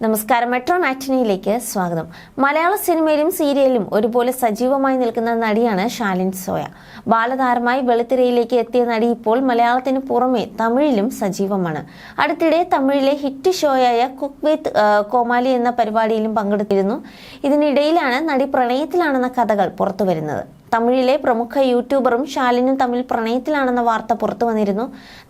നമസ്കാരം. മെട്രോ മാറ്റിനിയിലേക്ക് സ്വാഗതം. മലയാള സിനിമയിലും സീരിയലിലും ഒരുപോലെ സജീവമായി നിൽക്കുന്ന നടിയാണ് ശാലിൻ സോയ. ബാലതാരമായി വെള്ളിത്തിരയിലേക്ക് എത്തിയ നടി ഇപ്പോൾ മലയാളത്തിന് പുറമെ തമിഴിലും സജീവമാണ്. അടുത്തിടെ തമിഴിലെ ഹിറ്റ് ഷോയായ കുക്ക് വിത്ത് കോമാലി എന്ന പരിപാടിയിലും പങ്കെടുത്തിരുന്നു. ഇതിനിടയിലാണ് നടി പ്രണയത്തിലാണെന്ന കഥകൾ പുറത്തുവരുന്നത്. തമിഴിലെ പ്രമുഖ യൂട്യൂബറും ശാലിനും തമ്മിൽ പ്രണയത്തിലാണെന്ന വാർത്ത പുറത്തു വന്നിരുന്നു.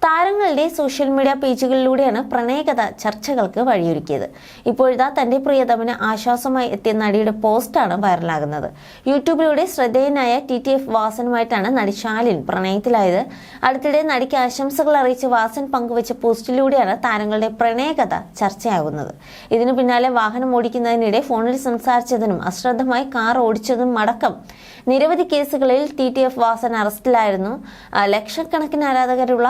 താരങ്ങളുടെ സോഷ്യൽ മീഡിയ പേജുകളിലൂടെയാണ് പ്രണയകഥ ചർച്ചകൾക്ക് വഴിയൊരുക്കിയത്. ഇപ്പോഴിതാ തന്റെ പ്രിയതമന് ആശ്വാസമായി എത്തിയ നടിയുടെ പോസ്റ്റാണ് വൈറലാകുന്നത്. യൂട്യൂബിലൂടെ ശ്രദ്ധേയനായ TTF വാസനുമായിട്ടാണ് നടി ശാലിൻ പ്രണയത്തിലായത്. അടുത്തിടെ നടിക്ക് ആശംസകൾ അറിയിച്ച് വാസൻ പങ്കുവച്ച പോസ്റ്റിലൂടെയാണ് താരങ്ങളുടെ പ്രണയകഥ ചർച്ചയാകുന്നത്. ഇതിനു പിന്നാലെ വാഹനം ഓടിക്കുന്നതിനിടെ ഫോണിൽ സംസാരിച്ചതിനും അശ്രദ്ധമായി കാർ ഓടിച്ചതും അടക്കം നിരവധി കേസുകളിൽ TTF വാസൻ അറസ്റ്റിലായിരുന്നു. ലക്ഷക്കണക്കിന് ആരാധകരുള്ള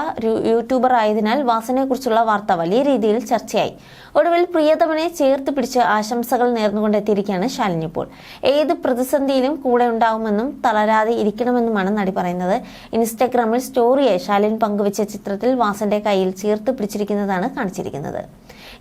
യൂട്യൂബർ ആയതിനാൽ വാസനെ കുറിച്ചുള്ള വാർത്ത വലിയ രീതിയിൽ ചർച്ചയായി. ഒടുവിൽ പ്രിയതമനെ ചേർത്ത് പിടിച്ച് ആശംസകൾ നേർന്നുകൊണ്ടെത്തിയിരിക്കുകയാണ് ശാലിനി. ഇപ്പോൾ ഏത് പ്രതിസന്ധിയിലും കൂടെ ഉണ്ടാവുമെന്നും തളരാതെ ഇരിക്കണമെന്നുമാണ് നടി പറയുന്നത്. ഇൻസ്റ്റഗ്രാമിൽ സ്റ്റോറിയായി ശാലിൻ പങ്കുവച്ച ചിത്രത്തിൽ വാസന്റെ കയ്യിൽ ചേർത്ത് പിടിച്ചിരിക്കുന്നതാണ് കാണിച്ചിരിക്കുന്നത്.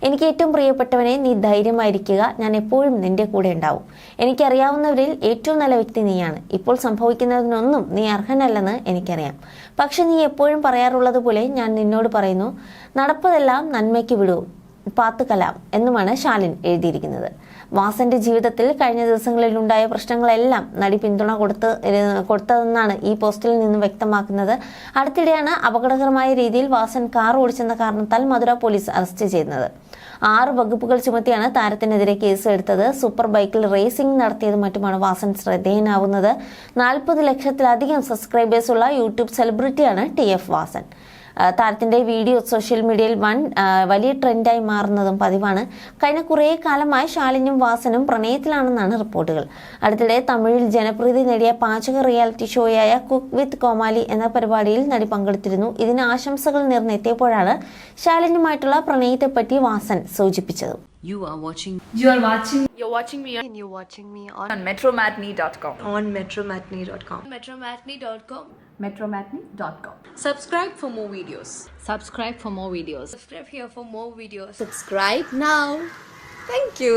എനിക്ക് ഏറ്റവും പ്രിയപ്പെട്ടവനെ, നീ ധൈര്യമായിരിക്കുക, ഞാൻ എപ്പോഴും നിന്റെ കൂടെ ഉണ്ടാവും. എനിക്കറിയാവുന്നവരിൽ ഏറ്റവും നല്ല വ്യക്തി നീയാണ്. ഇപ്പോൾ സംഭവിക്കുന്നതിനൊന്നും നീ അർഹനല്ലെന്ന് എനിക്കറിയാം. പക്ഷെ നീ എപ്പോഴും പറയാറുള്ളത് പോലെ ഞാൻ നിന്നോട് പറയുന്നു, നടപ്പതെല്ലാം നന്മയ്ക്ക് വിടൂ, പാത്തുകലാം എന്നുമാണ് ശാലിൻ എഴുതിയിരിക്കുന്നത്. വാസന്റെ ജീവിതത്തിൽ കഴിഞ്ഞ ദിവസങ്ങളിൽ ഉണ്ടായ പ്രശ്നങ്ങളെല്ലാം നടി പിന്തുണ കൊടുത്തതെന്നാണ് ഈ പോസ്റ്റിൽ നിന്ന് വ്യക്തമാക്കുന്നത്. അടുത്തിടെയാണ് അപകടകരമായ രീതിയിൽ വാസൻ കാർ ഓടിച്ചെന്ന കാരണത്താൽ മധുര പോലീസ് അറസ്റ്റ് ചെയ്യുന്നത്. 6 വകുപ്പുകൾ ചുമത്തിയാണ് താരത്തിനെതിരെ കേസ് എടുത്തത്. സൂപ്പർ ബൈക്കിൽ റേസിംഗ് നടത്തിയതും മറ്റുമാണ് വാസൻ ശ്രദ്ധേയനാവുന്നത്. 40 ലക്ഷത്തിലധികം സബ്സ്ക്രൈബേഴ്സുള്ള യൂട്യൂബ് സെലിബ്രിറ്റിയാണ് TF വാസൻ. താരത്തിന്റെ വീഡിയോ സോഷ്യൽ മീഡിയയിൽ വലിയ ട്രെൻഡായി മാറുന്നതും പതിവാണ്. കഴിഞ്ഞ കുറേ കാലമായി ശാലിനും വാസനും പ്രണയത്തിലാണെന്നാണ് റിപ്പോർട്ടുകൾ. അടുത്തിടെ തമിഴിൽ ജനപ്രീതി നേടിയ പാചക റിയാലിറ്റി ഷോയായ കുക്ക് വിത്ത് കോമാലി എന്ന പരിപാടിയിൽ നടി പങ്കെടുത്തിരുന്നു. ഇതിന് ആശംസകൾ നേർന്നെത്തിയപ്പോഴാണ് ശാലിനുമായിട്ടുള്ള പ്രണയത്തെപ്പറ്റി വാസൻ സൂചിപ്പിച്ചത്. You're watching me on metromatney.com. metromatney.com. metromatney.com. Subscribe for more videos. Subscribe for more videos. Subscribe here for more videos. Subscribe now. Thank you.